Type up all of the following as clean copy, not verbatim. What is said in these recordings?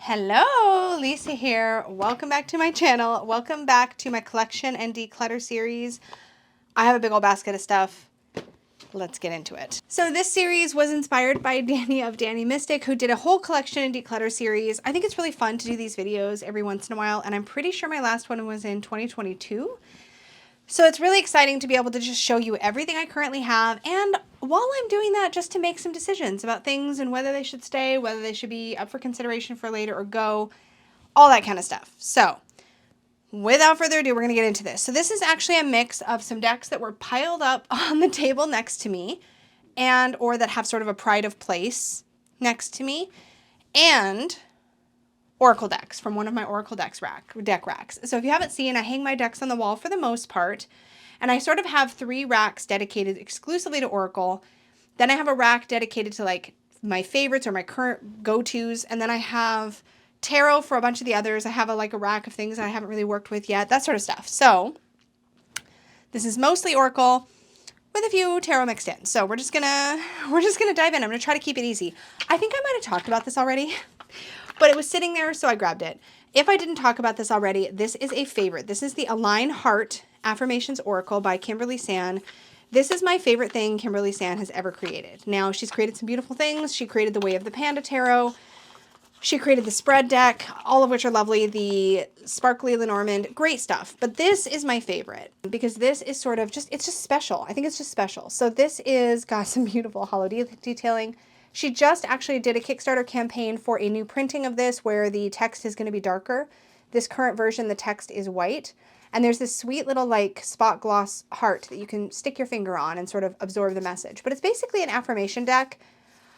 Hello, Lisa here. Welcome back to my channel. Welcome back to my collection and declutter series. I have a big old basket of stuff. Let's get into it. So this series was inspired by Danny of Danny Mystic, who did a whole collection and declutter series. I think it's really fun to do these videos every once in a while, and I'm pretty sure my last one was in 2022. So it's really exciting to be able to just show you everything I currently have, and while I'm doing that, just to make some decisions about things and whether they should stay, whether they should be up for consideration for later or go, all that kind of stuff. So without further ado, we're going to get into this. So this is actually a mix of some decks that were piled up on the table next to me, and or that have sort of a pride of place next to me, and Oracle decks from one of my Oracle deck racks. So if you haven't seen, I hang my decks on the wall for the most part, and I sort of have 3 racks dedicated exclusively to Oracle. Then I have a rack dedicated to like my favorites or my current go-tos, and then I have tarot for a bunch of the others. I have a rack of things I haven't really worked with yet, that sort of stuff. So this is mostly Oracle with a few tarot mixed in. So we're just gonna dive in. I'm gonna try to keep it easy. I think I might have talked about this already, but it was sitting there, so I grabbed it. If I didn't talk about this already, this is a favorite. This is the Align Heart Affirmations Oracle by Kimberly San. This is my favorite thing Kimberly San has ever created. Now, she's created some beautiful things. She created the Way of the Panda Tarot. She created the spread deck, all of which are lovely. The Sparkly Lenormand, great stuff. But this is my favorite because this is sort of just, it's just special. I think it's just special. So this is got some beautiful hollow detailing. She just actually did a Kickstarter campaign for a new printing of this where the text is going to be darker. This current version, the text is white. And there's this sweet little like spot gloss heart that you can stick your finger on and sort of absorb the message. But it's basically an affirmation deck.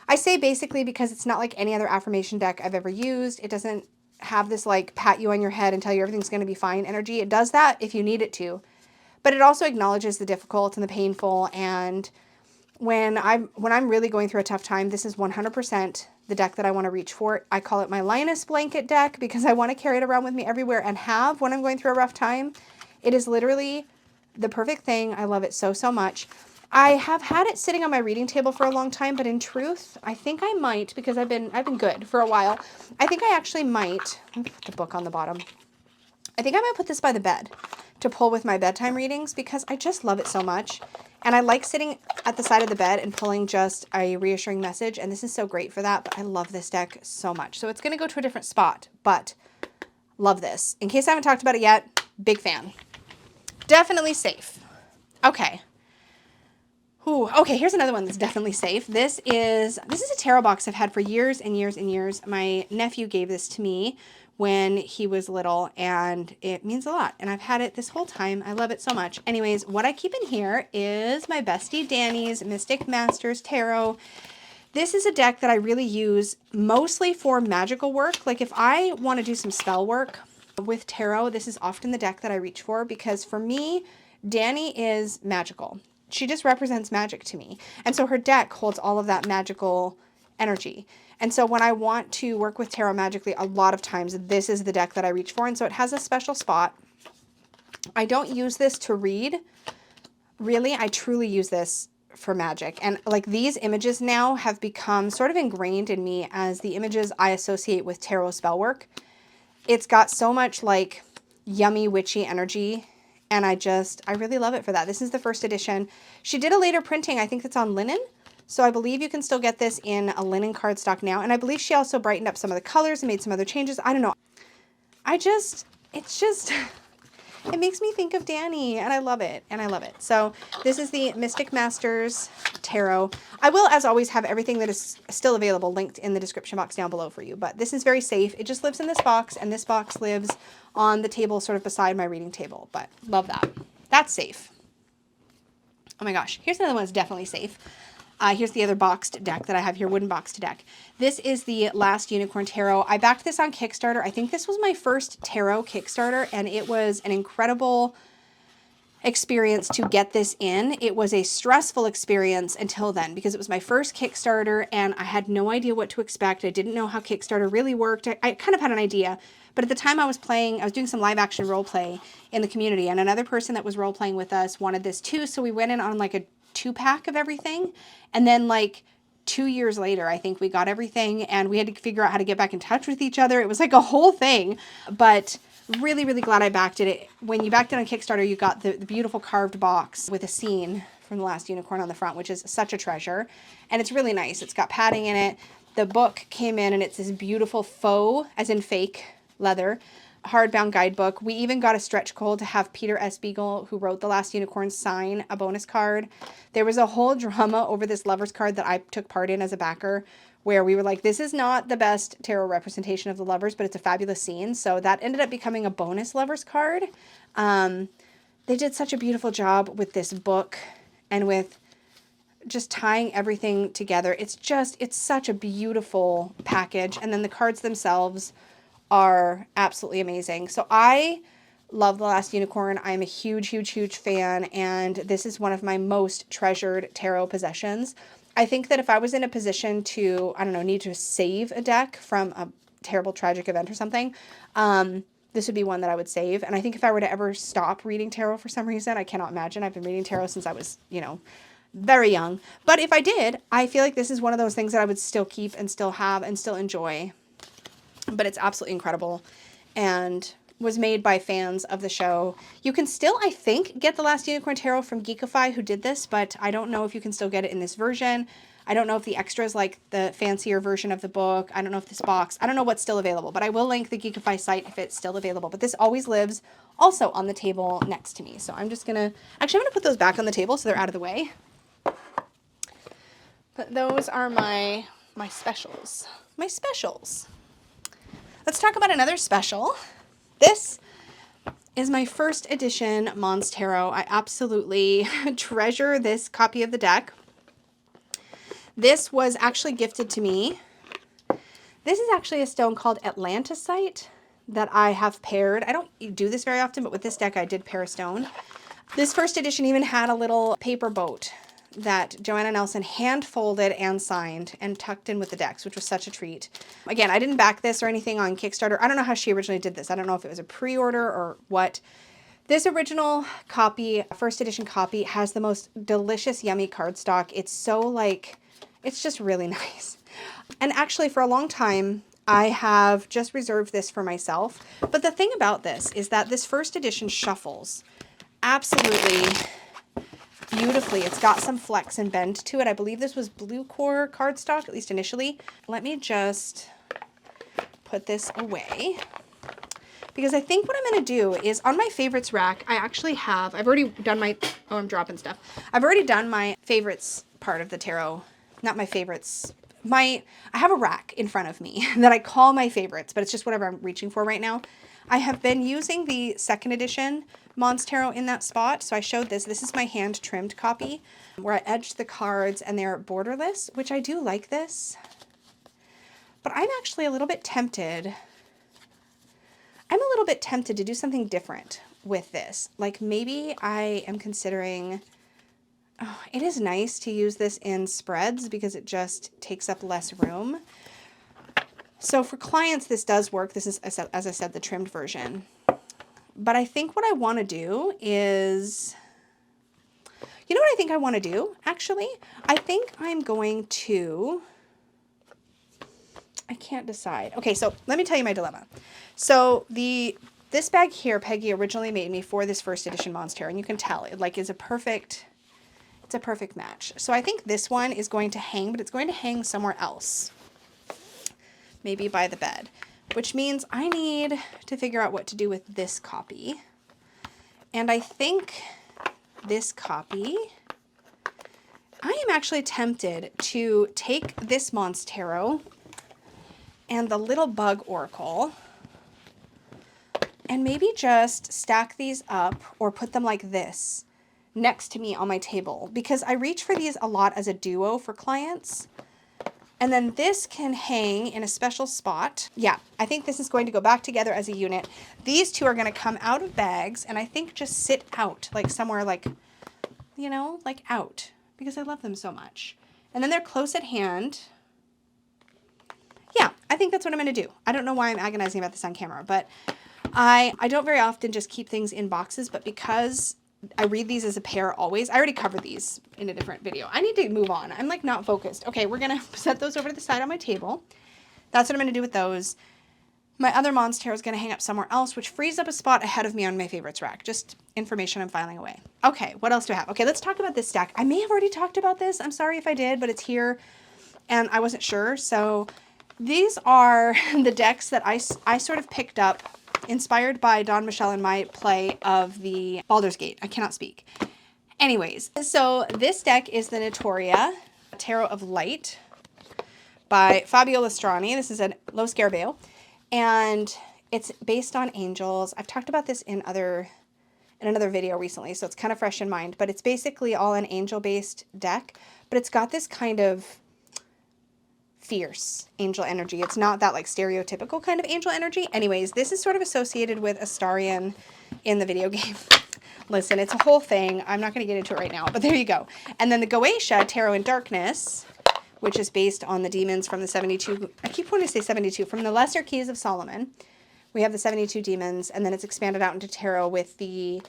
I say basically because it's not like any other affirmation deck I've ever used. It doesn't have this like pat you on your head and tell you everything's going to be fine energy. It does that if you need it to. But it also acknowledges the difficult and the painful, and when I'm really going through a tough time, this is 100% the deck that I want to reach for. I call it my Lioness blanket deck because I want to carry it around with me everywhere and have when I'm going through a rough time. It is literally the perfect thing. I love it so, so much. I have had it sitting on my reading table for a long time, but in truth, I think I might, because I've been good for a while. I think I actually might, let me put the book on the bottom. I think I might put this by the bed to pull with my bedtime readings because I just love it so much. And I like sitting at the side of the bed and pulling just a reassuring message. And this is so great for that. But I love this deck so much. So it's going to go to a different spot. But love this. In case I haven't talked about it yet, big fan. Definitely safe. Okay. Ooh, okay, here's another one that's definitely safe. This is a tarot box I've had for years and years and years. My nephew gave this to me when he was little, and it means a lot. And I've had it this whole time. I love it so much. Anyways, what I keep in here is my bestie Danny's Mystic Masters Tarot. This is a deck that I really use mostly for magical work. Like if I want to do some spell work with tarot, this is often the deck that I reach for because for me, Danny is magical. She just represents magic to me. And so her deck holds all of that magical energy. And so when I want to work with tarot magically, a lot of times this is the deck that I reach for. And so it has a special spot. I don't use this to read. Really, I truly use this for magic. And like these images now have become sort of ingrained in me as the images I associate with tarot spell work. It's got so much like yummy, witchy energy. And I really love it for that. This is the first edition. She did a later printing. I think it's on linen. So I believe you can still get this in a linen cardstock now. And I believe she also brightened up some of the colors and made some other changes. I don't know. It makes me think of Danny, and I love it. And I love it. So this is the Mystic Masters Tarot. I will, as always, have everything that is still available linked in the description box down below for you. But this is very safe. It just lives in this box, and this box lives on the table sort of beside my reading table. But love that. That's safe. Oh my gosh. Here's another one that's definitely safe. Here's the other boxed deck that I have here, wooden boxed deck. This is the Last Unicorn Tarot. I backed this on Kickstarter. I think this was my first tarot Kickstarter, and it was an incredible experience to get this in. It was a stressful experience until then because it was my first Kickstarter and I had no idea what to expect. I didn't know how Kickstarter really worked. I kind of had an idea, but at the time I was doing some live action role play in the community, and another person that was role playing with us wanted this too. So we went in on like a 2-pack of everything, and then like 2 years later, I think we got everything and we had to figure out how to get back in touch with each other. It was like a whole thing, but really, really glad I backed it. When you backed it on Kickstarter, you got the beautiful carved box with a scene from The Last Unicorn on the front, which is such a treasure. And it's really nice. It's got padding in it. The book came in and it's this beautiful faux, as in fake, leather, hardbound guidebook. We even got a stretch goal to have Peter S. Beagle, who wrote The Last Unicorn, sign a bonus card. There was a whole drama over this lover's card that I took part in as a backer, where we were like, this is not the best tarot representation of the lovers, but it's a fabulous scene. So that ended up becoming a bonus lovers card. They did such a beautiful job with this book and with just tying everything together. It's such a beautiful package. And then the cards themselves are absolutely amazing. So I love The Last Unicorn. I'm a huge, huge, huge fan. And this is one of my most treasured tarot possessions. I think that if I was in a position to, I don't know, need to save a deck from a terrible tragic event or something, this would be one that I would save. And I think if I were to ever stop reading tarot for some reason, I cannot imagine. I've been reading tarot since I was, very young. But if I did, I feel like this is one of those things that I would still keep and still have and still enjoy. But it's absolutely incredible and was made by fans of the show. You can still, I think, get The Last Unicorn Tarot from Geekify, who did this, but I don't know if you can still get it in this version. I don't know if the extra is like the fancier version of the book. I don't know if this box, I don't know what's still available, but I will link the Geekify site if it's still available. But this always lives also on the table next to me. So I'm just going to, actually I'm going to put those back on the table so they're out of the way. But those are my specials. My specials. Let's talk about another special. This is my first edition Monst Tarot. I absolutely treasure this copy of the deck. This was actually gifted to me. This is actually a stone called Atlantisite that I have paired. I don't do this very often, but with this deck I did pair a stone. This first edition even had a little paper boat that Joanna Nelson hand folded and signed and tucked in with the decks, which was such a treat. Again, I didn't back this or anything on Kickstarter. I don't know how she originally did this. I don't know if it was a pre-order or what. This original copy, first edition copy, has the most delicious, yummy cardstock. It's so like, it's just really nice. And actually for a long time, I have just reserved this for myself. But the thing about this is that this first edition shuffles absolutely beautifully. It's got some flex and bend to it. I believe this was blue core cardstock, at least initially. Let me just put this away because I think what I'm going to do is on my favorites rack, I actually have, I've already done my, oh, I'm dropping stuff. I've already done my favorites part of the tarot, not my favorites. I have a rack in front of me that I call my favorites, but it's just whatever I'm reaching for right now. I have been using the second edition Monst Tarot in that spot. So I showed this. This is my hand trimmed copy where I edged the cards and they're borderless, which I do like this. But I'm actually a little bit tempted. I'm a little bit tempted to do something different with this. Like maybe I am considering, oh, it is nice to use this in spreads because it just takes up less room. So for clients, this does work. This is, as I said, the trimmed version. But I think what I want to do is, you know what I think I want to do, actually? I think I'm going to, I can't decide. Okay, so let me tell you my dilemma. So this bag here, Peggy originally made me for this first edition Monst Tarot, and you can tell it like is a perfect, it's a perfect match. So I think this one is going to hang, but it's going to hang somewhere else. Maybe by the bed, which means I need to figure out what to do with this copy. And I think this copy, I am actually tempted to take this Monst Tarot and the little bug oracle and maybe just stack these up or put them like this next to me on my table, because I reach for these a lot as a duo for clients. And then this can hang in a special spot. Yeah, I think this is going to go back together as a unit. These two are going to come out of bags and I think just sit out like somewhere like, you know, like out, because I love them so much. And then they're close at hand. Yeah, I think that's what I'm going to do. I don't know why I'm agonizing about this on camera, but I don't very often just keep things in boxes, but because I read these as a pair always. I already covered these in a different video. I need to move on. I'm like not focused. Okay, we're going to set those over to the side on my table. That's what I'm going to do with those. My other Monst Tarot is going to hang up somewhere else, which frees up a spot ahead of me on my favorites rack. Just information I'm filing away. Okay, what else do I have? Okay, let's talk about this stack. I may have already talked about this. I'm sorry if I did, but it's here and I wasn't sure. So these are the decks that I sort of picked up, inspired by Dawn Michelle and my play of the Baldur's Gate. I cannot speak. Anyways, so this deck is the Notoria Tarot of Light by Fabio Lastrani. This is a Lo Scarabeo. And it's based on angels. I've talked about this in another video recently, so it's kind of fresh in mind. But it's basically all an angel-based deck. But it's got this kind of fierce angel energy. It's not that like stereotypical kind of angel energy. Anyways, this is sort of associated with Astarion in the video game. Listen, it's a whole thing. I'm not going to get into it right now, but there you go. And then the Goetia Tarot in Darkness, which is based on the demons from the 72, I keep wanting to say 72, from the Lesser Keys of Solomon. We have the 72 demons, and then it's expanded out into tarot with the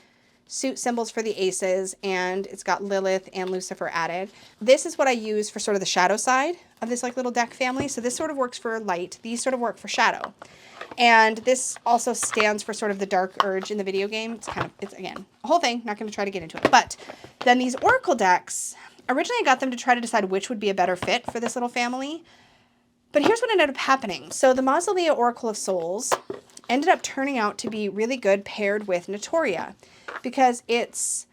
suit symbols for the aces, and it's got Lilith and Lucifer added. This is what I use for sort of the shadow side of this like little deck family. So this sort of works for light. These sort of work for shadow. And this also stands for sort of the dark urge in the video game. It's again, a whole thing. Not going to try to get into it. But then these Oracle decks, originally I got them to try to decide which would be a better fit for this little family. But here's what ended up happening. So the Mausolea Oracle of Souls ended up turning out to be really good paired with Notoria, because it's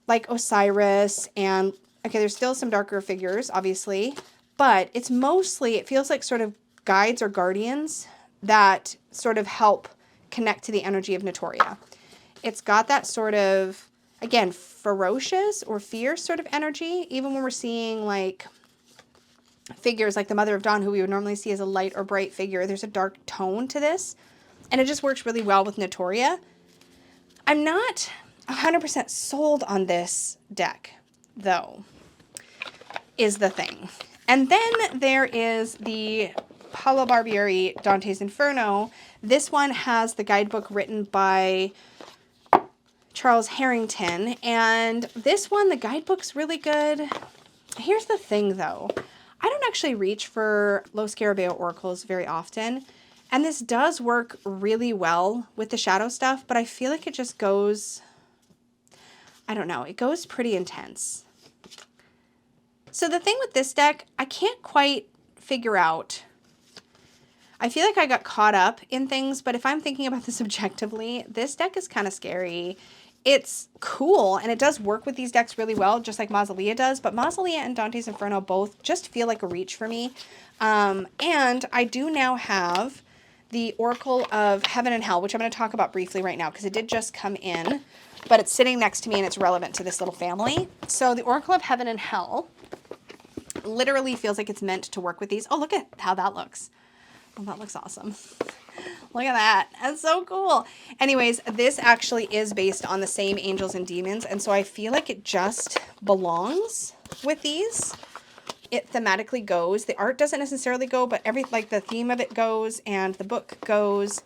like Osiris and, okay, there's still some darker figures, obviously, but it's mostly, it feels like sort of guides or guardians that sort of help connect to the energy of Notoria. It's got that sort of, again, ferocious or fierce sort of energy, even when we're seeing like figures like the Mother of Dawn, who we would normally see as a light or bright figure. There's a dark tone to this, and it just works really well with Notoria. I'm not 100% sold on this deck, though, is the thing. And then there is the Paolo Barbieri Dante's Inferno. This one has the guidebook written by Charles Harrington, and this one, the guidebook's really good. Here's the thing, though. I don't actually reach for Lo Scarabeo oracles very often, and this does work really well with the shadow stuff, but I feel like it just goes, I don't know, it goes pretty intense. So the thing with this deck, I can't quite figure out. I feel like I got caught up in things, but if I'm thinking about this objectively, this deck is kind of scary. It's cool, and it does work with these decks really well, just like Mausolea does, but Mausolea and Dante's Inferno both just feel like a reach for me. And I do now have the Oracle of Heaven and Hell, which I'm going to talk about briefly right now, because it did just come in, but it's sitting next to me, and it's relevant to this little family. So the Oracle of Heaven and Hell literally feels like it's meant to work with these. Oh, look at how that looks. Oh, that looks awesome. Look at that. That's so cool. Anyways, this actually is based on the same angels and demons, and so I feel like it just belongs with these. It thematically goes. The art doesn't necessarily go, but like the theme of it goes, and the book goes.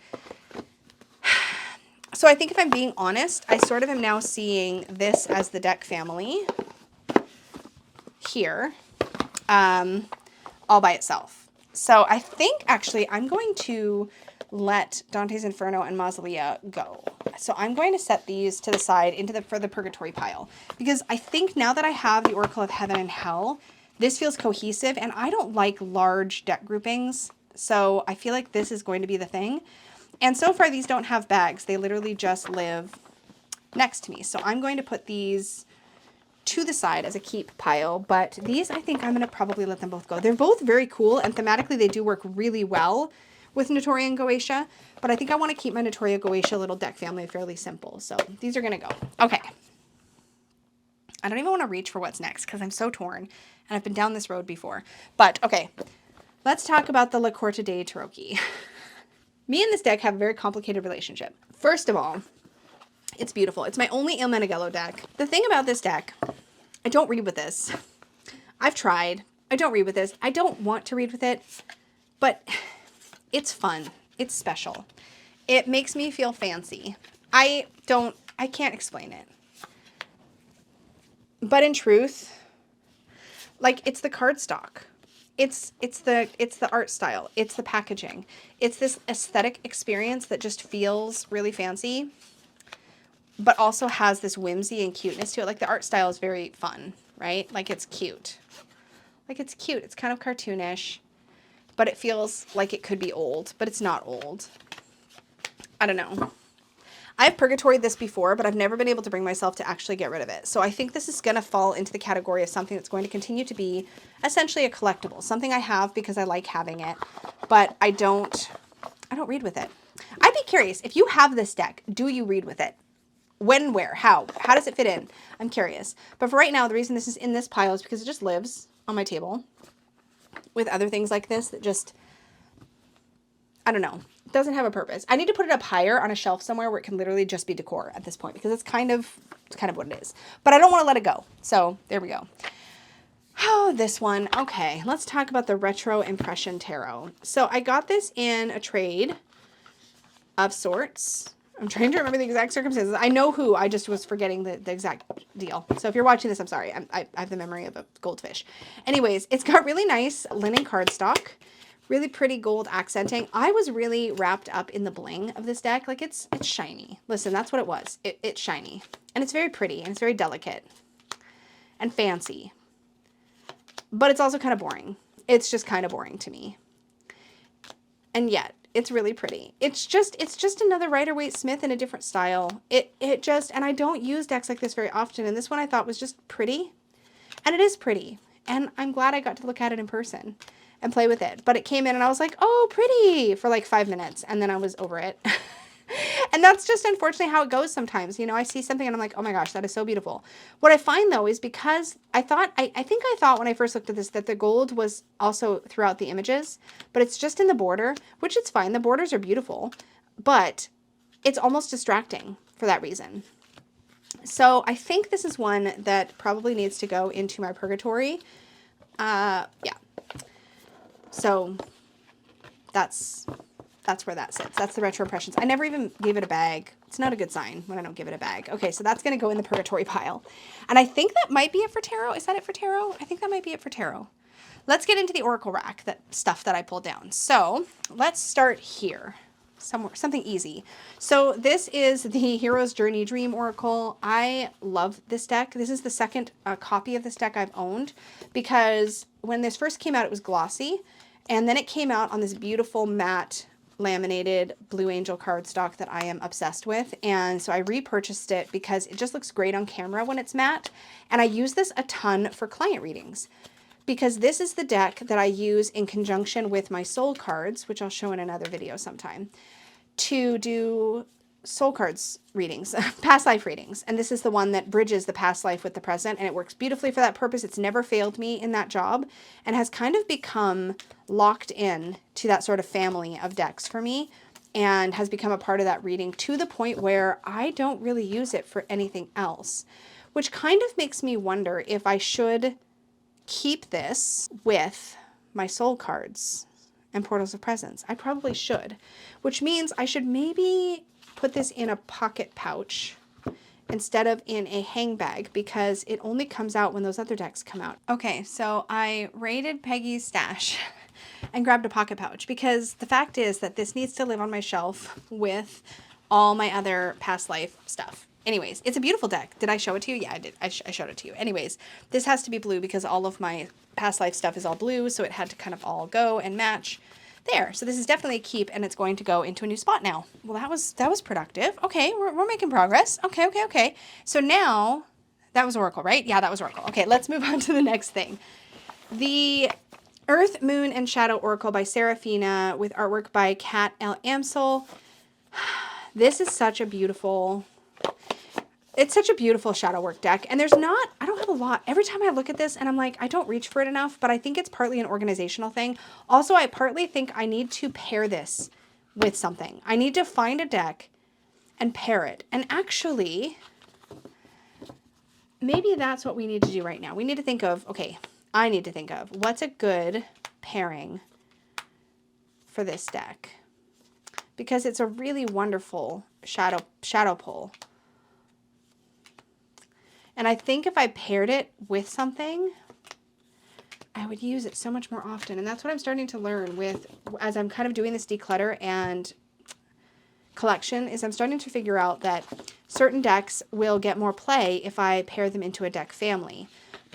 So I think if I'm being honest, I sort of am now seeing this as the deck family here, all by itself. So I think actually I'm going to let Dante's Inferno and Mausolea go. So I'm going to set these to the side for the purgatory pile, because I think now that I have the Oracle of Heaven and Hell, this feels cohesive, and I don't like large deck groupings. So I feel like this is going to be the thing. And so far these don't have bags. They literally just live next to me. So I'm going to put these to the side as a keep pile, but these I think I'm going to probably let them both go. They're both very cool, and thematically they do work really well with Notoria and Goetia, but I think I want to keep my Notoria Goetia little deck family fairly simple. So these are going to go. Okay. I don't even want to reach for what's next because I'm so torn, and I've been down this road before. But okay, let's talk about the La Corte dei Tarocchi. Me and this deck have a very complicated relationship. First of all, it's beautiful. It's my only Il Meneghello deck. The thing about this deck, I don't read with this. I've tried. I don't read with this. I don't want to read with it, but it's fun. It's special. It makes me feel fancy. I can't explain it. But in truth, like, it's the cardstock. It's the art style. It's the packaging. It's this aesthetic experience that just feels really fancy, but also has this whimsy and cuteness to it. Like, the art style is very fun, right? Like, it's cute. Like, it's cute. It's kind of cartoonish, but it feels like it could be old, but it's not old. I don't know. I've purgatoried this before, but I've never been able to bring myself to actually get rid of it. So I think this is going to fall into the category of something that's going to continue to be essentially a collectible. Something I have because I like having it, but I don't read with it. I'd be curious, if you have this deck, do you read with it? When, where, how? How does it fit in? I'm curious. But for right now, the reason this is in this pile is because it just lives on my table with other things like this that just, I don't know. It doesn't have a purpose. I need to put it up higher on a shelf somewhere where it can literally just be decor at this point, because it's kind of what it is. But I don't want to let it go. So there we go. Oh, this one. Okay, let's talk about the Retro Impression Tarot. So I got this in a trade of sorts. I'm trying to remember the exact circumstances. I know who, I just was forgetting the exact deal. So if you're watching this, I'm sorry. I have the memory of a goldfish. Anyways, it's got really nice linen cardstock. Really pretty gold accenting. I was really wrapped up in the bling of this deck. Like, it's shiny. Listen, that's what it was. It's shiny. And it's very pretty. And it's very delicate. And fancy. But it's also kind of boring. It's just kind of boring to me. And yet, it's really pretty. It's just another Rider-Waite-Smith in a different style. And I don't use decks like this very often. And this one I thought was just pretty. And it is pretty. And I'm glad I got to look at it in person and play with it. But it came in and I was like, oh, pretty, for like 5 minutes. And then I was over it. And that's just unfortunately how it goes sometimes. You know, I see something and I'm like, oh my gosh, that is so beautiful. What I find though is, because I think I thought when I first looked at this that the gold was also throughout the images, but it's just in the border, which it's fine. The borders are beautiful, but it's almost distracting for that reason. So I think this is one that probably needs to go into my purgatory. Yeah. So that's where that sits. That's the Retro Impressions. I never even gave it a bag. It's not a good sign when I don't give it a bag. Okay, so that's going to go in the purgatory pile. And I think that might be it for tarot. Is that it for tarot? I think that might be it for tarot. Let's get into the Oracle rack, that stuff that I pulled down. So let's start here. Something easy. So this is the Hero's Journey Dream Oracle. I love this deck. This is the second copy of this deck I've owned, because when this first came out, it was glossy. And then it came out on this beautiful matte laminated Blue Angel cardstock that I am obsessed with. And so I repurchased it because it just looks great on camera when it's matte. And I use this a ton for client readings, because this is the deck that I use in conjunction with my soul cards, which I'll show in another video sometime, to do soul cards readings, past life readings. And this is the one that bridges the past life with the present, and it works beautifully for that purpose. It's never failed me in that job, and has kind of become locked in to that sort of family of decks for me, and has become a part of that reading to the point where I don't really use it for anything else, which kind of makes me wonder if I should keep this with my soul cards and Portals of Presence. I probably should, which means I should maybe put this in a pocket pouch instead of in a hang bag, because it only comes out when those other decks come out. Okay, so I raided Peggy's stash and grabbed a pocket pouch, because the fact is that this needs to live on my shelf with all my other past life stuff. Anyways, it's a beautiful deck. Did I show it to you? Yeah, I did. I showed it to you. Anyways, this has to be blue because all of my past life stuff is all blue, so it had to kind of all go and match. There. So this is definitely a keep, and it's going to go into a new spot now. Well, that was productive. Okay, we're making progress. Okay. So now, that was Oracle, right? Yeah, that was Oracle. Okay, let's move on to the next thing. The Earth, Moon, and Shadow Oracle by Serafina, with artwork by Kat L. Amsel. This is such a beautiful... It's such a beautiful shadow work deck, and I don't have a lot. Every time I look at this and I'm like, I don't reach for it enough, but I think it's partly an organizational thing. Also, I partly think I need to pair this with something. I need to find a deck and pair it. And actually, maybe that's what we need to do right now. We need to think of, I need to think of what's a good pairing for this deck, because it's a really wonderful shadow pull. And I think if I paired it with something, I would use it so much more often. And that's what I'm starting to learn with, as I'm kind of doing this declutter and collection, is I'm starting to figure out that certain decks will get more play if I pair them into a deck family.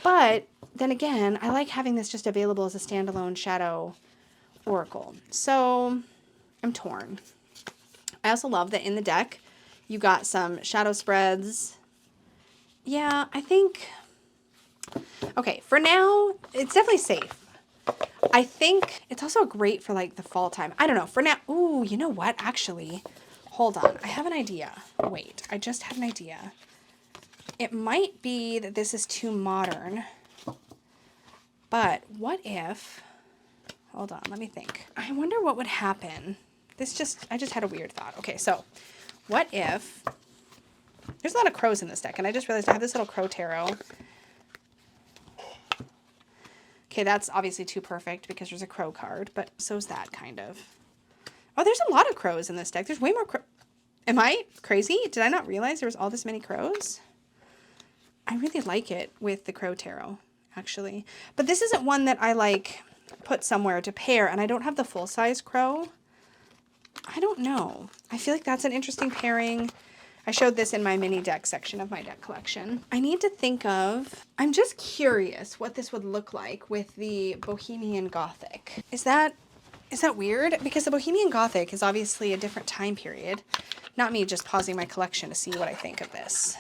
But then again, I like having this just available as a standalone shadow oracle. So I'm torn. I also love that in the deck, you got some shadow spreads. Yeah, I think, okay, for now, it's definitely safe. I think it's also great for like the fall time. I don't know, for now, ooh, you know what, actually, hold on, I have an idea. Wait, I just had an idea. It might be that this is too modern, but what if, hold on, let me think. I wonder what would happen. I just had a weird thought. Okay, so what if, there's a lot of crows in this deck, and I just realized I have this little crow tarot. Okay, that's obviously too perfect because there's a crow card, but so's that kind of. Oh, there's a lot of crows in this deck. There's way more Am I crazy? Did I not realize there was all this many crows? I really like it with the crow tarot, actually. But this isn't one that I like put somewhere to pair, and I don't have the full-size crow. I don't know. I feel like that's an interesting pairing. I showed this in my mini deck section of my deck collection. I need to think of, I'm just curious what this would look like with the Bohemian Gothic. Is that weird? Because the Bohemian Gothic is obviously a different time period. Not me just pausing my collection to see what I think of this.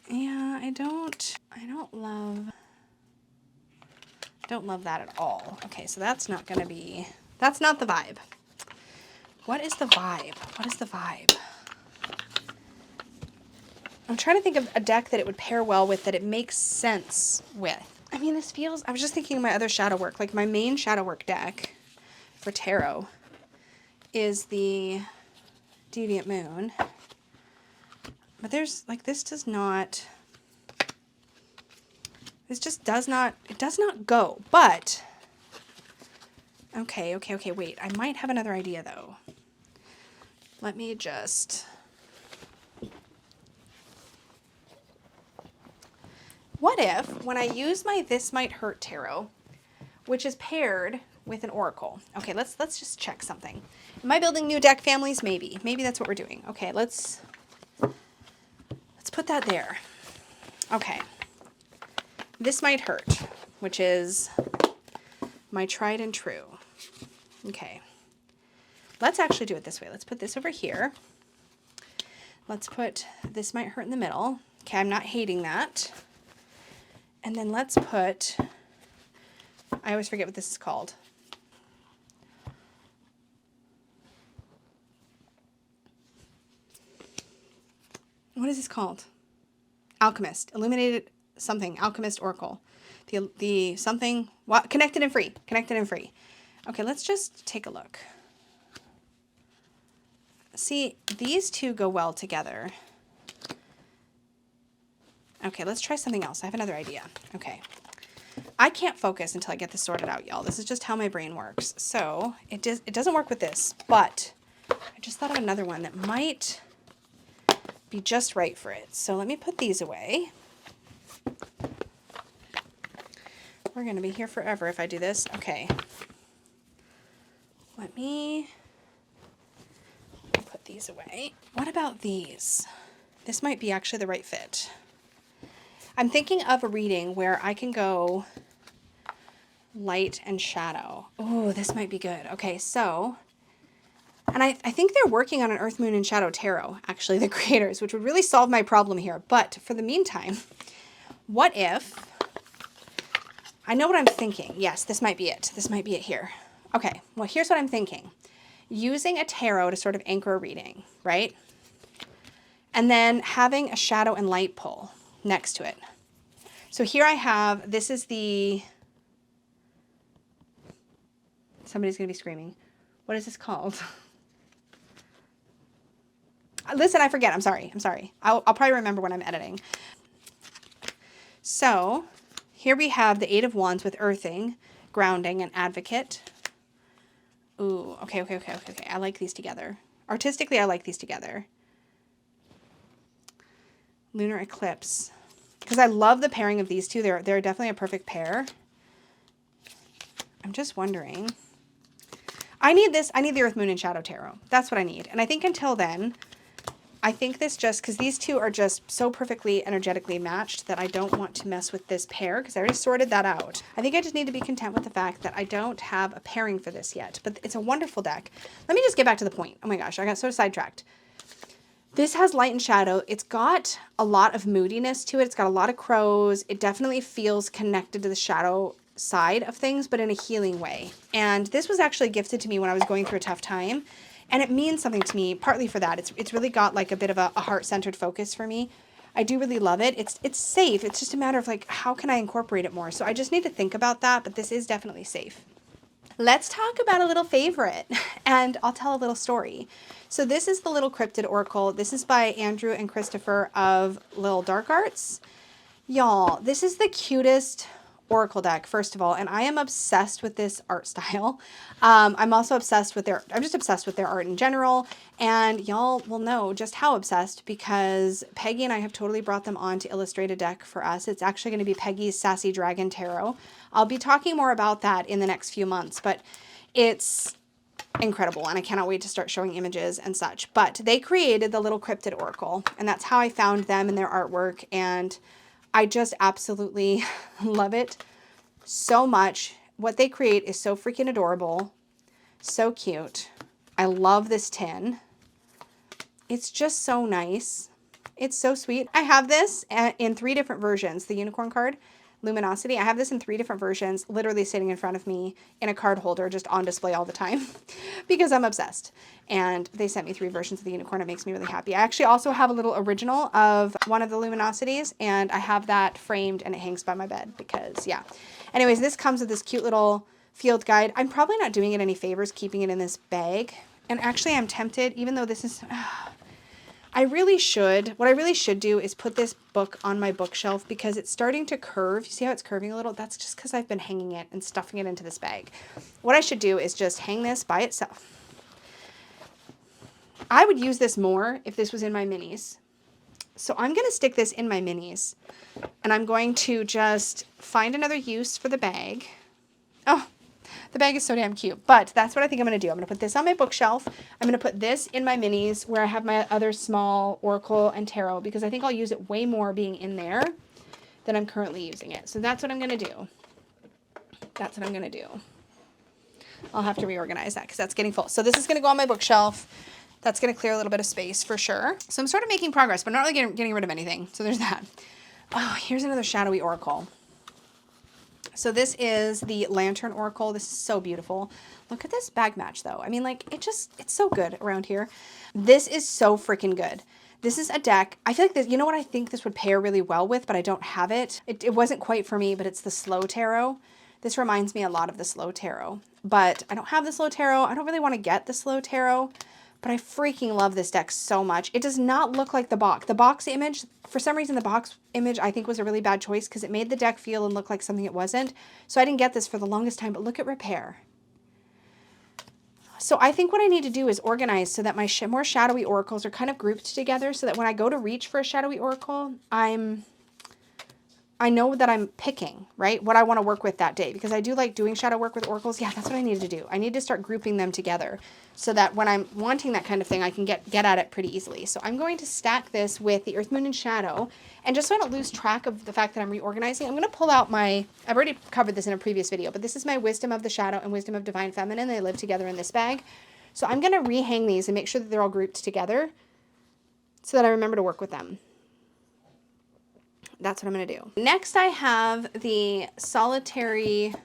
Yeah, I don't love that at all. Okay, so that's not the vibe. What is the vibe? What is the vibe? I'm trying to think of a deck that it would pair well with, that it makes sense with. I mean, this feels, I was just thinking of my other shadow work, like my main shadow work deck for tarot is the Deviant Moon. But there's, like, this just does not go, but, okay, wait, I might have another idea, though. Let me just, what if, when I use my This Might Hurt tarot, which is paired with an oracle, okay, let's just check something. Am I building new deck families? Maybe that's what we're doing. Okay, let's put that there. Okay. This Might Hurt, which is my tried and true. Okay. Let's actually do it this way. Let's put this over here. Let's put This Might Hurt in the middle. Okay, I'm not hating that. And then let's put, I always forget what this is called. What is this called? Alchemist. Illuminated something. Alchemist Oracle. The something. What? Connected and free. Connected and free. Okay, let's just take a look. See, these two go well together. Okay, let's try something else. I have another idea. Okay. I can't focus until I get this sorted out, y'all. This is just how my brain works. So it doesn't work with this, but I just thought of another one that might be just right for it. So let me put these away. We're going to be here forever if I do this. Okay. Let me put these away. What about these? This might be actually the right fit. I'm thinking of a reading where I can go light and shadow. Oh, this might be good. Okay, so, and I think they're working on an Earth, Moon, and Shadow tarot, actually, the creators, which would really solve my problem here. But for the meantime, what if, I know what I'm thinking. Yes, this might be it. This might be it here. Okay, well, here's what I'm thinking. Using a tarot to sort of anchor a reading, right? And then having a shadow and light pull next to it. So here I have, this is the, somebody's going to be screaming. What is this called? Listen, I forget. I'm sorry. I'll probably remember when I'm editing. So here we have the Eight of Wands with earthing, grounding, and advocate. Ooh, okay. I like these together. Artistically, I like these together. Lunar Eclipse. Because I love the pairing of these two. They're definitely a perfect pair. I'm just wondering. I need this. I need the Earth, Moon, and Shadow Tarot. That's what I need. And I think until then, I think this just, because these two are just so perfectly energetically matched that I don't want to mess with this pair because I already sorted that out. I think I just need to be content with the fact that I don't have a pairing for this yet. But it's a wonderful deck. Let me just get back to the point. Oh my gosh, I got so sidetracked. This has light and shadow. It's got a lot of moodiness to it. It's got a lot of crows. It definitely feels connected to the shadow side of things, but in a healing way. And this was actually gifted to me when I was going through a tough time. And it means something to me, partly for that. It's really got like a bit of a heart-centered focus for me. I do really love it. It's safe. It's just a matter of like, how can I incorporate it more? So I just need to think about that, but this is definitely safe. Let's talk about a little favorite, and I'll tell a little story. So this is the little Crypted Oracle. This is by Andrew and Christopher of Little Dark Arts. Y'all, this is the cutest Oracle deck, first of all, and I am obsessed with this art style. I'm also obsessed with I'm just obsessed with their art in general, and y'all will know just how obsessed because Peggy and I have totally brought them on to illustrate a deck for us. It's actually going to be Peggy's Sassy Dragon Tarot. I'll be talking more about that in the next few months, but it's incredible, and I cannot wait to start showing images and such. But they created the little Crypted Oracle, and that's how I found them and their artwork, and I just absolutely love it so much. What they create is so freaking adorable, so cute. I love this tin. It's just so nice. It's so sweet. I have this in 3 different versions. The unicorn card, Luminosity. I have this in 3 different versions, literally sitting in front of me in a card holder, just on display all the time because I'm obsessed. And they sent me 3 versions of the unicorn. It makes me really happy. I actually also have a little original of one of the Luminosities, and I have that framed and it hangs by my bed because, yeah. Anyways, this comes with this cute little field guide. I'm probably not doing it any favors keeping it in this bag. And actually I'm tempted, even though this is... I really should. What I really should do is put this book on my bookshelf because it's starting to curve. You see how it's curving a little? That's just because I've been hanging it and stuffing it into this bag. What I should do is just hang this by itself. I would use this more if this was in my minis. So I'm going to stick this in my minis. And I'm going to just find another use for the bag. Oh, the bag is so damn cute, but that's what I think I'm going to do. I'm going to put this on my bookshelf. I'm going to put this in my minis where I have my other small Oracle and Tarot because I think I'll use it way more being in there than I'm currently using it. So that's what I'm going to do. That's what I'm going to do. I'll have to reorganize that because that's getting full. So this is going to go on my bookshelf. That's going to clear a little bit of space for sure. So I'm sort of making progress, but not really getting rid of anything. So there's that. Oh, here's another shadowy Oracle. So this is the Lantern Oracle. This is so beautiful. Look at this bag match though. I mean, like, it's so good around here. This is so freaking good. This is a deck. I feel like this, you know what I think this would pair really well with, but I don't have it. It wasn't quite for me, but it's the Slow Tarot. This reminds me a lot of the Slow Tarot, but I don't have the Slow Tarot. I don't really want to get the Slow Tarot, but I freaking love this deck so much. It does not look like the box. The box image, for some reason, the box image I think was a really bad choice because it made the deck feel and look like something it wasn't. So I didn't get this for the longest time, but look at Repair. So I think what I need to do is organize so that my more shadowy oracles are kind of grouped together so that when I go to reach for a shadowy oracle, I know that I'm picking, right, what I want to work with that day because I do like doing shadow work with oracles. Yeah, that's what I need to do. I need to start grouping them together so that when I'm wanting that kind of thing, I can get at it pretty easily. So I'm going to stack this with the Earth, Moon, and Shadow. And just so I don't lose track of the fact that I'm reorganizing, I'm going to pull out I've already covered this in a previous video, but this is my Wisdom of the Shadow and Wisdom of Divine Feminine. They live together in this bag. So I'm going to rehang these and make sure that they're all grouped together so that I remember to work with them. That's what I'm going to do. Next, I have the Solitary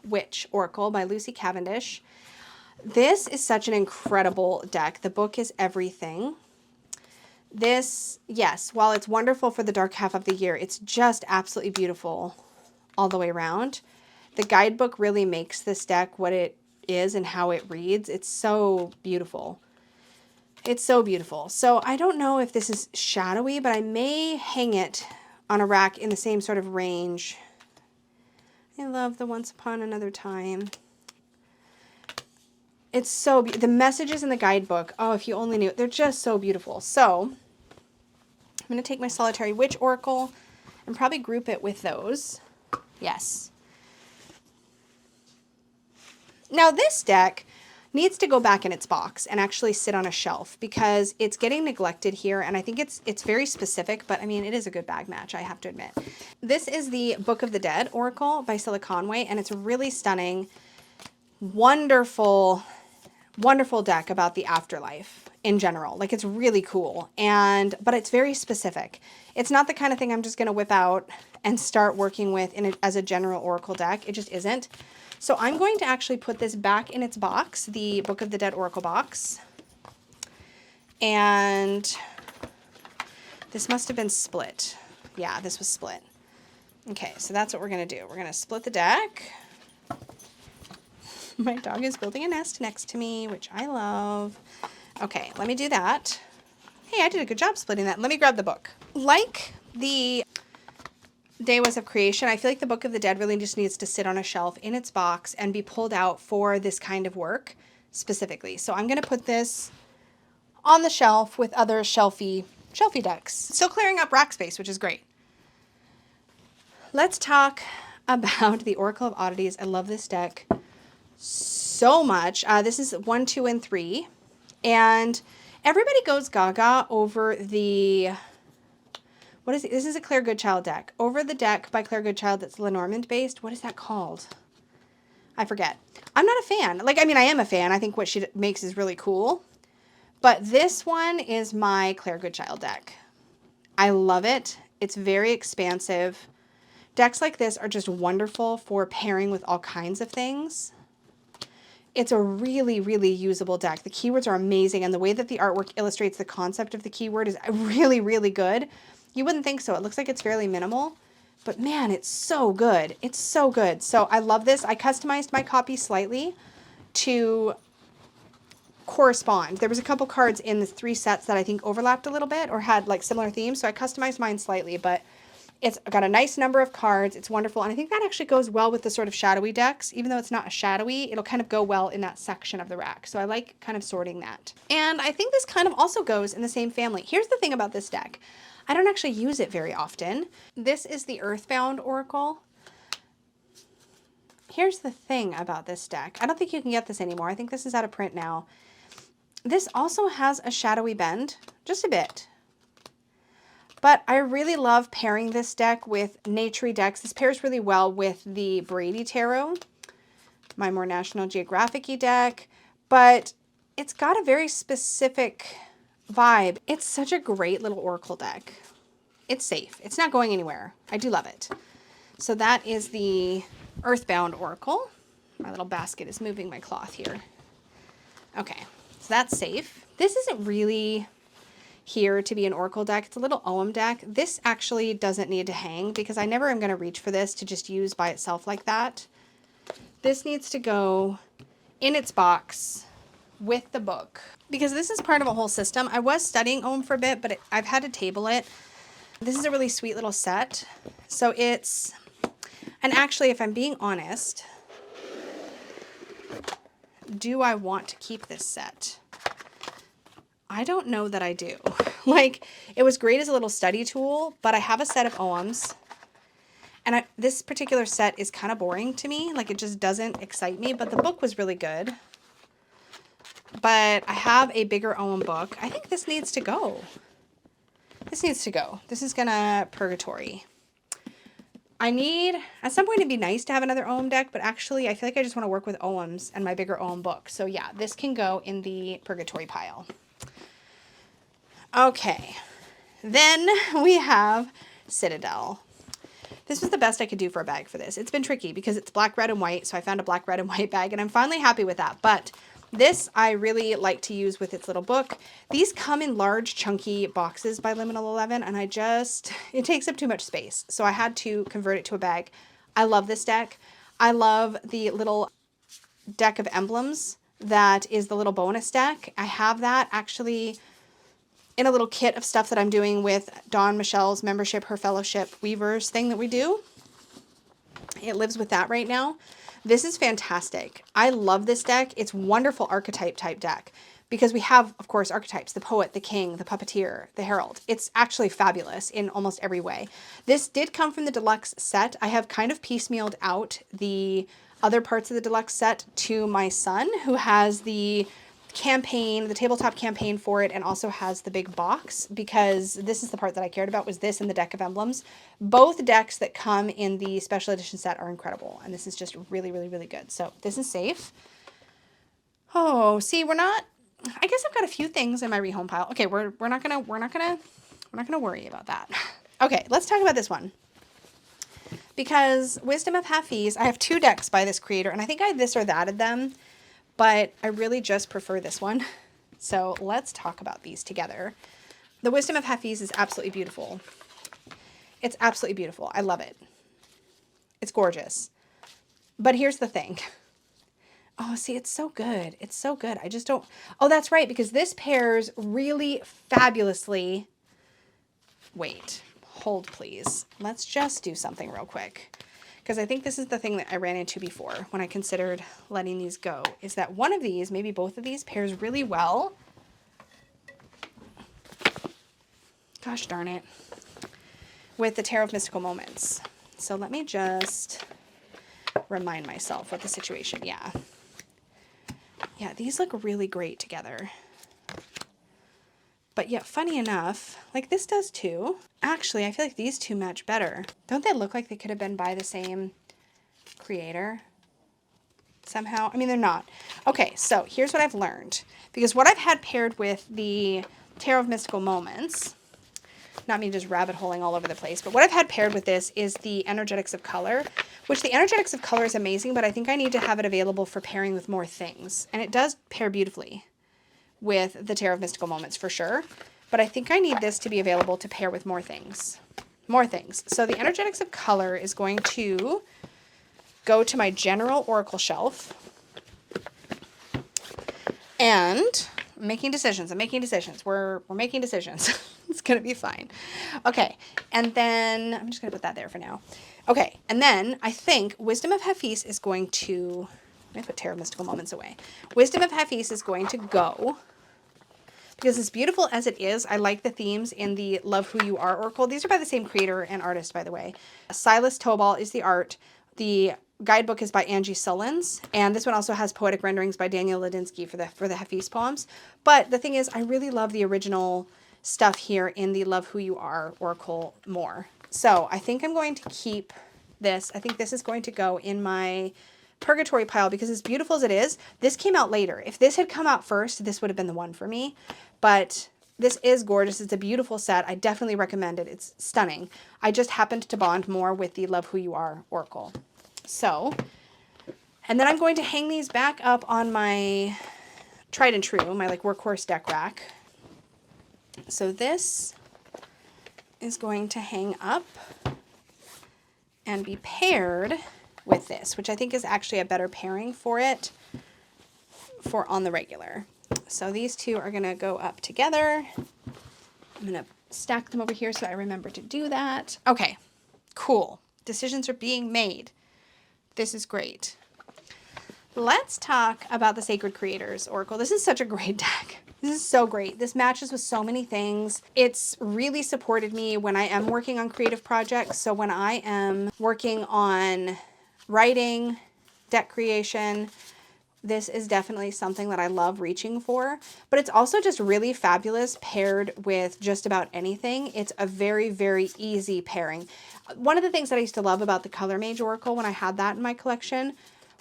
Witch Oracle by Lucy Cavendish. This is such an incredible deck. The book is everything. This, yes, while it's wonderful for the dark half of the year, it's just absolutely beautiful all the way around. The guidebook really makes this deck what it is and how it reads. It's so beautiful. It's so beautiful. So I don't know if this is shadowy, but I may hang it on a rack in the same sort of range. I love the Once Upon Another Time. It's so the messages in the guidebook. Oh, if you only knew. They're just so beautiful. So I'm going to take my Solitary Witch Oracle and probably group it with those. Yes. Now this deck needs to go back in its box and actually sit on a shelf because it's getting neglected here, and I think it's very specific, but I mean, it is a good bag match, I have to admit. This is the Book of the Dead Oracle by Scylla Conway, and it's really stunning. Wonderful, wonderful deck about the afterlife in general. Like, it's really cool, but it's very specific. It's not the kind of thing I'm just going to whip out and start working with as a general Oracle deck. It just isn't. So I'm going to actually put this back in its box, the Book of the Dead Oracle box. And this must have been split. Yeah, this was split. Okay, so that's what we're going to do. We're going to split the deck. My dog is building a nest next to me, which I love. Okay, let me do that. Hey, I did a good job splitting that. Let me grab the book. Like the Day Was of Creation, I feel like the Book of the Dead really just needs to sit on a shelf in its box and be pulled out for this kind of work specifically. So I'm going to put this on the shelf with other shelfy decks. Still clearing up rack space, which is great. Let's talk about the Oracle of Oddities. I love this deck so much. This is 1, 2, and 3. And everybody goes gaga over the... What is it? This is a Claire Goodchild deck. Over the deck by Claire Goodchild that's Lenormand based. What is that called? I forget. I'm not a fan. Like, I mean, I am a fan. I think what she makes is really cool. But this one is my Claire Goodchild deck. I love it. It's very expansive. Decks like this are just wonderful for pairing with all kinds of things. It's a really, really usable deck. The keywords are amazing, and the way that the artwork illustrates the concept of the keyword is really, really good. You wouldn't think so. It looks like it's fairly minimal, but man, it's so good. It's so good. So I love this. I customized my copy slightly to correspond. There was a couple cards in the 3 sets that I think overlapped a little bit or had like similar themes, so I customized mine slightly, but it's got a nice number of cards. It's wonderful, and I think that actually goes well with the sort of shadowy decks. Even though it's not a shadowy, it'll kind of go well in that section of the rack. So I like kind of sorting that. And I think this kind of also goes in the same family. Here's the thing about this deck. I don't actually use it very often. This is the Earthbound Oracle. Here's the thing about this deck. I don't think you can get this anymore. I think this is out of print now. This also has a shadowy bend, just a bit. But I really love pairing this deck with nature-y decks. This pairs really well with the Brady Tarot, my more National Geographic-y deck, but it's got a very specific vibe. It's such a great little Oracle deck. It's safe. It's not going anywhere. I do love it. So that is the Earthbound Oracle. My little basket is moving my cloth here. Okay, so that's safe. This isn't really here to be an Oracle deck. It's a little OM deck. This actually doesn't need to hang because I never am going to reach for this to just use by itself like that. This needs to go in its box with the book because this is part of a whole system. I was studying OM for a bit, but I've had to table it. This is a really sweet little set. So it's, and actually, if I'm being honest, do I want to keep this set? I don't know that I do. Like, it was great as a little study tool, but I have a set of OMs, and this particular set is kind of boring to me. Like, it just doesn't excite me, but the book was really good. But I have a bigger OM book. I think this needs to go. This needs to go. This is gonna purgatory. At some point it'd be nice to have another OM deck, but actually I feel like I just want to work with OMs and my bigger OM book. So yeah, this can go in the purgatory pile. Okay, then we have Citadel. This was the best I could do for a bag for this. It's been tricky because it's black, red, and white, so I found a black, red, and white bag, and I'm finally happy with that. But this I really like to use with its little book. These come in large, chunky boxes by Liminal 11, and it takes up too much space, so I had to convert it to a bag. I love this deck. I love the little deck of emblems that is the little bonus deck. I have that actually in a little kit of stuff that I'm doing with Dawn Michelle's membership, her fellowship Weavers thing that we do. It lives with that right now. This is fantastic. I love this deck. It's wonderful archetype type deck. because we have, of course, archetypes, the poet, the king, the puppeteer, the herald. It's actually fabulous in almost every way. This did come from the deluxe set. I have kind of piecemealed out the other parts of the deluxe set to my son, who has the campaign, the tabletop campaign for it, and also has the big box, because this is the part that I cared about, was this and the deck of emblems. Both decks that come in the special edition set are incredible, and this is just really, really, really good. So this is safe. Oh, see, we're not, I guess I've got a few things in my rehome pile. Okay, we're not gonna worry about that. Okay, let's talk about this one. Because Wisdom of Hees, I have 2 decks by this creator, and I think I this or thatted them, but I really just prefer this one. So let's talk about these together. The Wisdom of Hees is absolutely beautiful. It's absolutely beautiful. I love it. It's gorgeous. But here's the thing. Oh, see, it's so good. It's so good. I just don't... Oh, that's right, because this pairs really fabulously... Wait. Hold, please. Let's just do something real quick. Because I think this is the thing that I ran into before when I considered letting these go, is that one of these, maybe both of these, pairs really well. Gosh darn it. With the Tarot of Mystical Moments. So let me just remind myself what the situation... Yeah, these look really great together. But yet, funny enough, like this does too. Actually, I feel like these two match better. Don't they look like they could have been by the same creator somehow? I mean, they're not. Okay, so here's what I've learned. Because what I've had paired with the Tarot of Mystical Moments, not me just rabbit holing all over the place, but what I've had paired with this is the Energetics of Color, which the Energetics of Color is amazing, but I think I need to have it available for pairing with more things. And it does pair beautifully with the Tarot of Mystical Moments for sure, but I think I need this to be available to pair with more things. So the Energetics of Color is going to go to my general Oracle shelf, and I'm making decisions. We're making decisions. It's going to be fine. Okay. And then I'm just going to put that there for now. Okay. And then I think Wisdom of Hees is going to, let me put Tarot of Mystical Moments away. Wisdom of Hees is going to go, because as beautiful as it is, I like the themes in the Love Who You Are Oracle. These are by the same creator and artist, by the way. Silas Tobal is the art. The guidebook is by Angie Sullins, and this one also has poetic renderings by Daniel Ladinsky for the Hees poems. But the thing is, I really love the original stuff here in the Love Who You Are Oracle more. So I think I'm going to keep this. I think this is going to go in my purgatory pile, because as beautiful as it is, this came out later. If this had come out first, this would have been the one for me. But this is gorgeous. It's a beautiful set. I definitely recommend it. It's stunning. I just happened to bond more with the Love Who You Are Oracle. So, and then I'm going to hang these back up on my tried and true, my like workhorse deck rack. So this is going to hang up and be paired with this, which I think is actually a better pairing for it for on the regular. So these two are going to go up together. I'm going to stack them over here so I remember to do that. Okay, cool. Decisions are being made. This is great. Let's talk about the Sacred Creators Oracle. This is such a great deck. This is so great. This matches with so many things. It's really supported me when I am working on creative projects. So when I am working on writing, deck creation, this is definitely something that I love reaching for. But it's also just really fabulous paired with just about anything. It's a very, very easy pairing. One of the things that I used to love about the Color Mage Oracle when I had that in my collection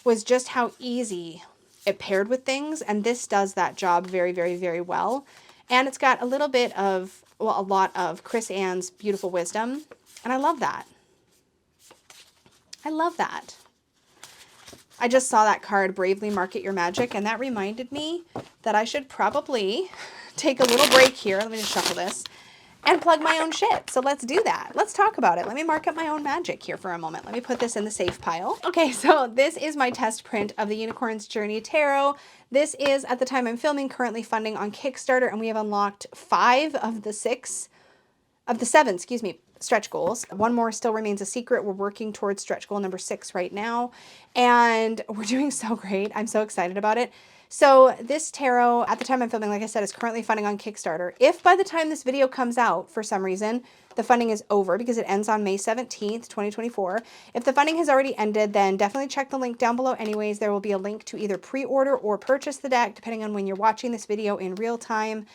was just how easy it paired with things, and this does that job very, very, very well. And it's got a little bit of, well, a lot of Chris Ann's Beautiful Wisdom, and I love that. I love that. I just saw that card, Bravely Market Your Magic, and that reminded me that I should probably take a little break here. Let me just shuffle this and plug my own shit. So let's do that. Let's talk about it. Let me mark up my own magic here for a moment. Let me put this in the safe pile. Okay, so this is my test print of the Unicorn's Journey Tarot. This is, at the time I'm filming, currently funding on Kickstarter, and we have unlocked 5 of the 7 stretch goals. One more still remains a secret. We're working towards stretch goal number 6 right now, and we're doing so great. I'm so excited about it. So this tarot, at the time I'm filming, like I said, is currently funding on Kickstarter. If by the time this video comes out, for some reason, the funding is over because it ends on May 17th, 2024. If the funding has already ended, then definitely check the link down below anyways. There will be a link to either pre-order or purchase the deck, depending on when you're watching this video in real time.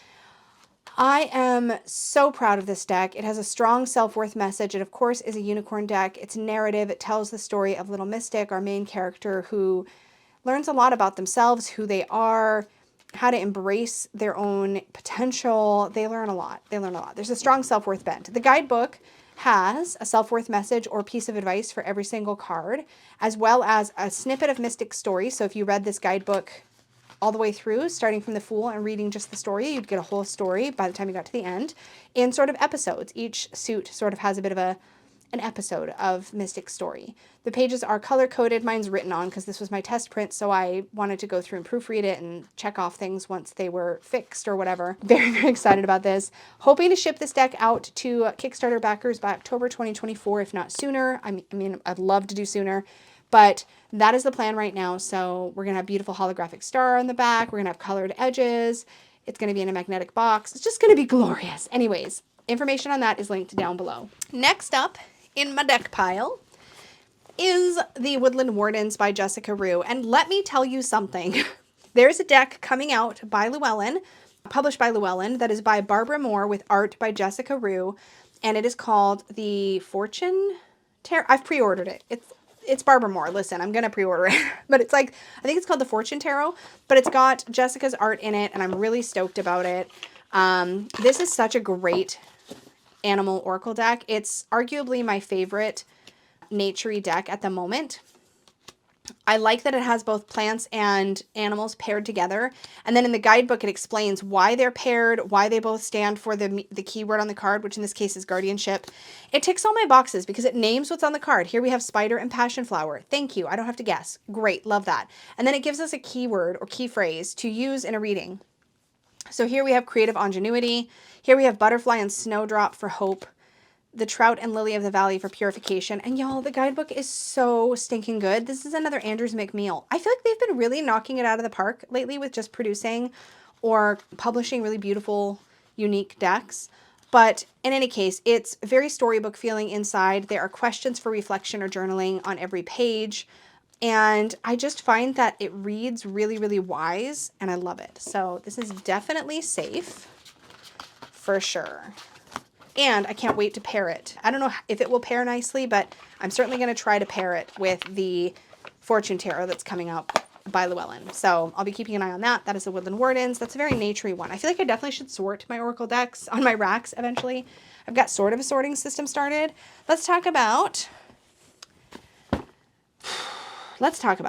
I am so proud of this deck. It has a strong self-worth message. It, of course, is a unicorn deck. It's narrative. It tells the story of Little Mystic, our main character, who learns a lot about themselves, who they are, how to embrace their own potential. They learn a lot. They learn a lot. There's a strong self-worth bent. The guidebook has a self-worth message or piece of advice for every single card, as well as a snippet of Mystic story. So if you read this guidebook all the way through, starting from the Fool and reading just the story, you'd get a whole story by the time you got to the end in sort of episodes. Each suit sort of has a bit of an episode of Mystic story. The pages are color-coded. Mine's written on because this was my test print, so I wanted to go through and proofread it and check off things once they were fixed or whatever. Very, very excited about this. Hoping to ship this deck out to Kickstarter backers by October 2024, if not sooner. I mean, I'd love to do sooner, but that is the plan right now. So we're going to have beautiful holographic star on the back. We're going to have colored edges. It's going to be in a magnetic box. It's just going to be glorious. Anyways, information on that is linked down below. Next up in my deck pile is the Woodland Wardens by Jessica Rue. And let me tell you something. There's a deck coming out by Llewellyn, published by Llewellyn, that is by Barbara Moore with art by Jessica Rue. And it is called the Fortune Tarot. I've pre-ordered it. It's Barbara Moore. Listen, I'm going to pre-order it. But it's like, I think it's called the Fortune Tarot. But it's got Jessica's art in it, and I'm really stoked about it. This is such a great animal oracle deck. It's arguably my favorite naturey deck at the moment. I like that it has both plants and animals paired together. And then in the guidebook, it explains why they're paired, why they both stand for the keyword on the card, which in this case is guardianship. It ticks all my boxes because it names what's on the card. Here we have spider and passion flower. Thank you. I don't have to guess. Great. Love that. And then it gives us a keyword or key phrase to use in a reading. So here we have creative ingenuity. Here we have butterfly and snowdrop for hope. The trout and lily of the valley for purification. And y'all, the guidebook is so stinking good. This is another Andrews McMeel. I feel like they've been really knocking it out of the park lately with just producing or publishing really beautiful, unique decks. But in any case, it's very storybook feeling inside. There are questions for reflection or journaling on every page. And I just find that it reads really, really wise, and I love it. So this is definitely safe for sure. And I can't wait to pair it. I don't know if it will pair nicely, but I'm certainly going to try to pair it with the Fortune Tarot that's coming out by Llewellyn. So I'll be keeping an eye on that. That is the Woodland Wardens. That's a very naturey one. I feel like I definitely should sort my oracle decks on my racks eventually. I've got sort of a sorting system started. Let's talk about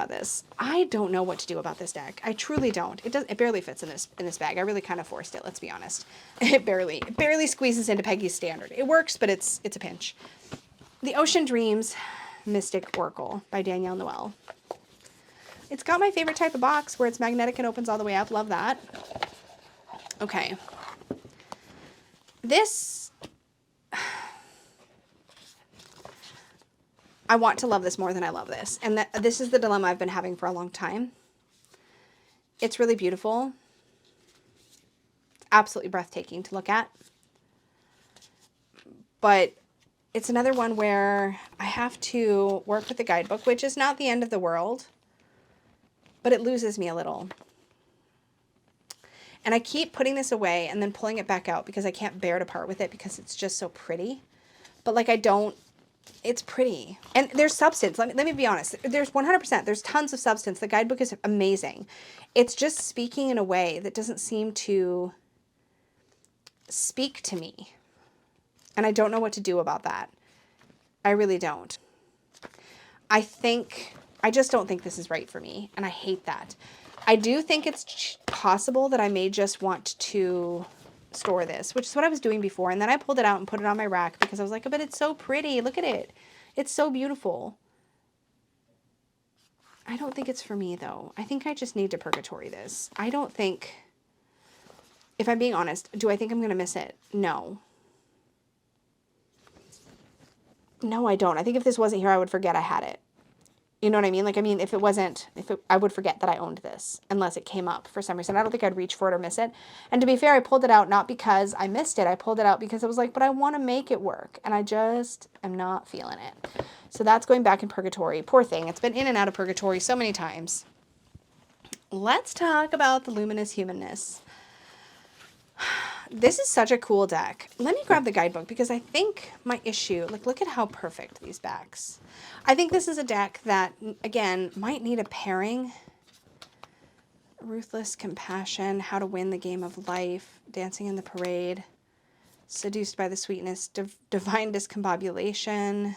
this. I don't know what to do about this deck. I truly don't. It barely fits in this bag. I really kind of forced it, let's be honest. It barely squeezes into Peggy's standard. It works, but it's a pinch. The Ocean Dreams Mystic Oracle by Danielle Noel. It's got my favorite type of box where it's magnetic and opens all the way up. Love that. Okay. This, I want to love this more than I love this. And this is the dilemma I've been having for a long time. It's really beautiful. It's absolutely breathtaking to look at. But it's another one where I have to work with the guidebook, which is not the end of the world, but it loses me a little. And I keep putting this away and then pulling it back out because I can't bear to part with it because it's just so pretty. But like it's pretty. And there's substance. Let me be honest. There's 100%. There's tons of substance. The guidebook is amazing. It's just speaking in a way that doesn't seem to speak to me. And I don't know what to do about that. I really don't. I just don't think this is right for me. And I hate that. I do think it's possible that I may just want to store this, which is what I was doing before. And then I pulled it out and put it on my rack because I was like, oh, but it's so pretty. Look at it. It's so beautiful. I don't think it's for me though. I think I just need to purgatory this. I don't think, if I'm being honest, do I think I'm going to miss it? No. No, I don't. I think if this wasn't here, I would forget I had it. You know what I mean? Like, I mean, I would forget that I owned this unless it came up for some reason. I don't think I'd reach for it or miss it. And to be fair, I pulled it out not because I missed it. I pulled it out because I was like, but I want to make it work. And I just am not feeling it. So that's going back in purgatory. Poor thing. It's been in and out of purgatory so many times. Let's talk about the luminous humanness. This is such a cool deck. Let me grab the guidebook because I think my issue, like, look at how perfect these backs. I think this is a deck that, again, might need a pairing. Ruthless Compassion, How to Win the Game of Life, Dancing in the Parade, Seduced by the Sweetness, Divine Discombobulation,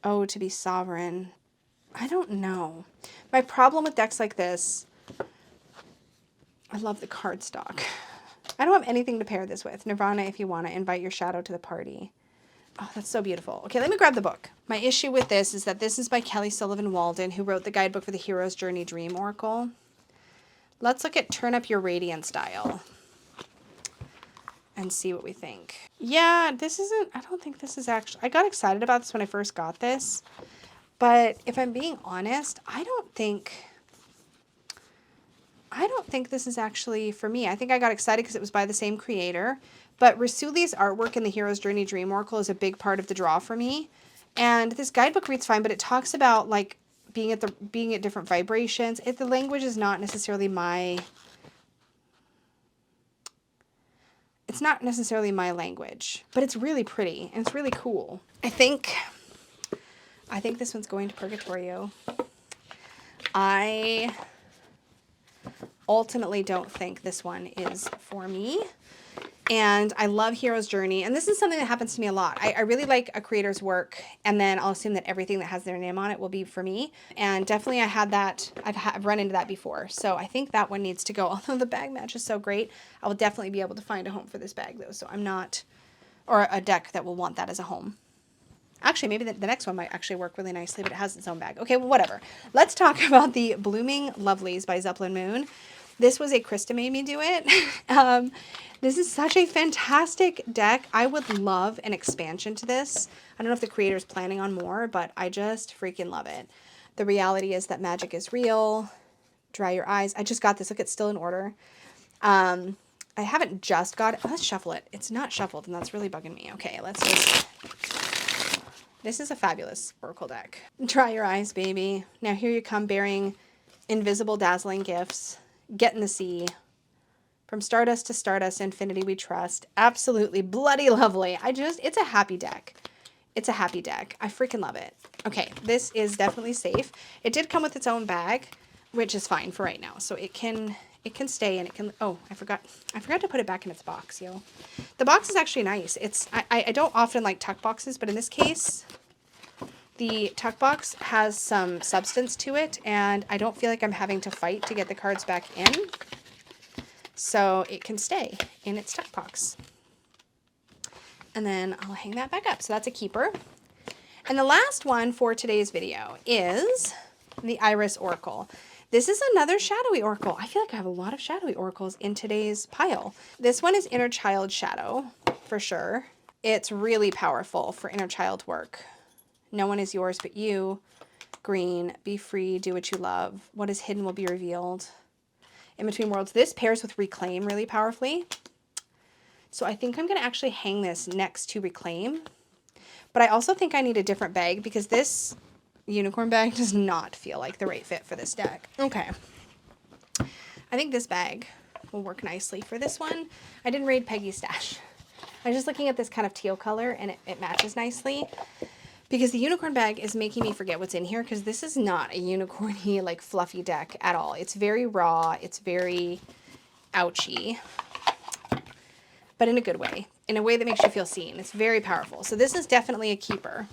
Oh, to be Sovereign. I don't know. My problem with decks like this, I love the cardstock. I don't have anything to pair this with. Nirvana, if you want to invite your shadow to the party. Oh, that's so beautiful. Okay, let me grab the book. My issue with this is that this is by Kelly Sullivan Walden, who wrote the guidebook for the Hero's Journey Dream Oracle. Let's look at Turn Up Your Radiance Dial and see what we think. Yeah, this isn't, I don't think this is actually, I got excited about this when I first got this, but if I'm being honest, I don't think this is actually for me. I think I got excited because it was by the same creator, but Rasuli's artwork in the Hero's Journey Dream Oracle is a big part of the draw for me. And this guidebook reads fine, but it talks about like being at different vibrations. The language is not necessarily it's not necessarily my language, but it's really pretty and it's really cool. I think this one's going to Purgatorio. I ultimately don't think this one is for me. And I love Hero's Journey. And this is something that happens to me a lot. I really like a creator's work, and then I'll assume that everything that has their name on it will be for me. And definitely I've run into that before. So I think that one needs to go. Although the bag match is so great, I will definitely be able to find a home for this bag though. So I'm not, or a deck that will want that as a home. Actually, maybe the next one might actually work really nicely, but it has its own bag. Okay, well, whatever. Let's talk about the Blooming Lovelies by Zeppelin Moon. This was a Krista made me do it. This is such a fantastic deck. I would love an expansion to this. I don't know if the creator is planning on more, but I just freaking love it. The reality is that magic is real. Dry your eyes. I just got this. Look, it's still in order. I haven't just got it. Let's shuffle it. It's not shuffled, and that's really bugging me. Okay, let's just... This is a fabulous Oracle deck. Dry your eyes, baby. Now here you come bearing invisible, dazzling gifts. Get in the sea. From Stardust to Stardust, Infinity we trust. Absolutely bloody lovely. It's a happy deck. It's a happy deck. I freaking love it. Okay, this is definitely safe. It did come with its own bag, which is fine for right now. So it can stay, and it can, oh, I forgot to put it back in its box, yo. The box is actually nice. I don't often like tuck boxes, but in this case, the tuck box has some substance to it, and I don't feel like I'm having to fight to get the cards back in. So it can stay in its tuck box. And then I'll hang that back up. So that's a keeper. And the last one for today's video is the Iris Oracle. This is another shadowy oracle. I feel like I have a lot of shadowy oracles in today's pile. This one is Inner Child Shadow, for sure. It's really powerful for inner child work. No one is yours but you. Green, be free, do what you love. What is hidden will be revealed. In Between Worlds. This pairs with Reclaim really powerfully. So I think I'm going to actually hang this next to Reclaim. But I also think I need a different bag because this unicorn bag does not feel like the right fit for this deck. Okay. I think this bag will work nicely for this one. I didn't raid Peggy's stash. I was just looking at this kind of teal color, and it matches nicely. Because the unicorn bag is making me forget what's in here, because this is not a unicorny, like, fluffy deck at all. It's very raw. It's very ouchy. But in a good way. In a way that makes you feel seen. It's very powerful. So this is definitely a keeper.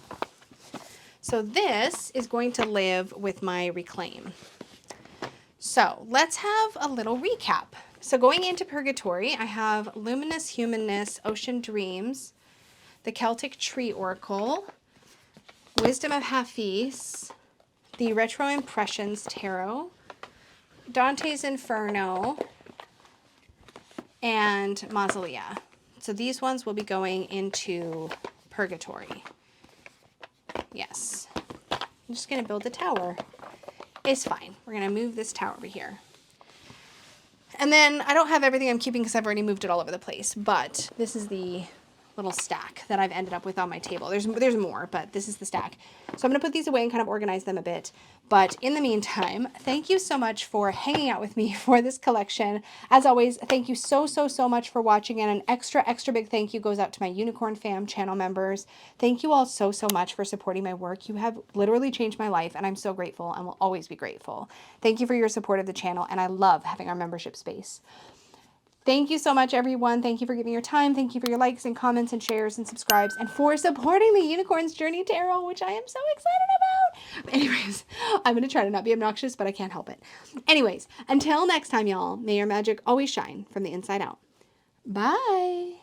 So this is going to live with my Reclaim. So let's have a little recap. So going into Purgatory, I have Luminous Humanness, Ocean Dreams, the Celtic Tree Oracle, Wisdom of Hees, the Retro Impressions Tarot, Dante's Inferno, and Mausolea. So these ones will be going into Purgatory. Yes. I'm just going to build a tower. It's fine. We're going to move this tower over here. And then I don't have everything I'm keeping because I've already moved it all over the place, but this is the little stack that I've ended up with on my table. There's more, but this is the stack. So I'm going to put these away and kind of organize them a bit. But in the meantime, thank you so much for hanging out with me for this collection. As always, thank you so much for watching, and an extra big thank you goes out to my Unicorn Fam channel members. Thank you all so much for supporting my work. You have literally changed my life, and I'm so grateful and will always be grateful. Thank you for your support of the channel, and I love having our membership space. Thank you so much, everyone. Thank you for giving your time. Thank you for your likes and comments and shares and subscribes, and for supporting the Unicorn's Journey Tarot, which I am so excited about. But anyways, I'm going to try to not be obnoxious, but I can't help it. Anyways, until next time, y'all, may your magic always shine from the inside out. Bye.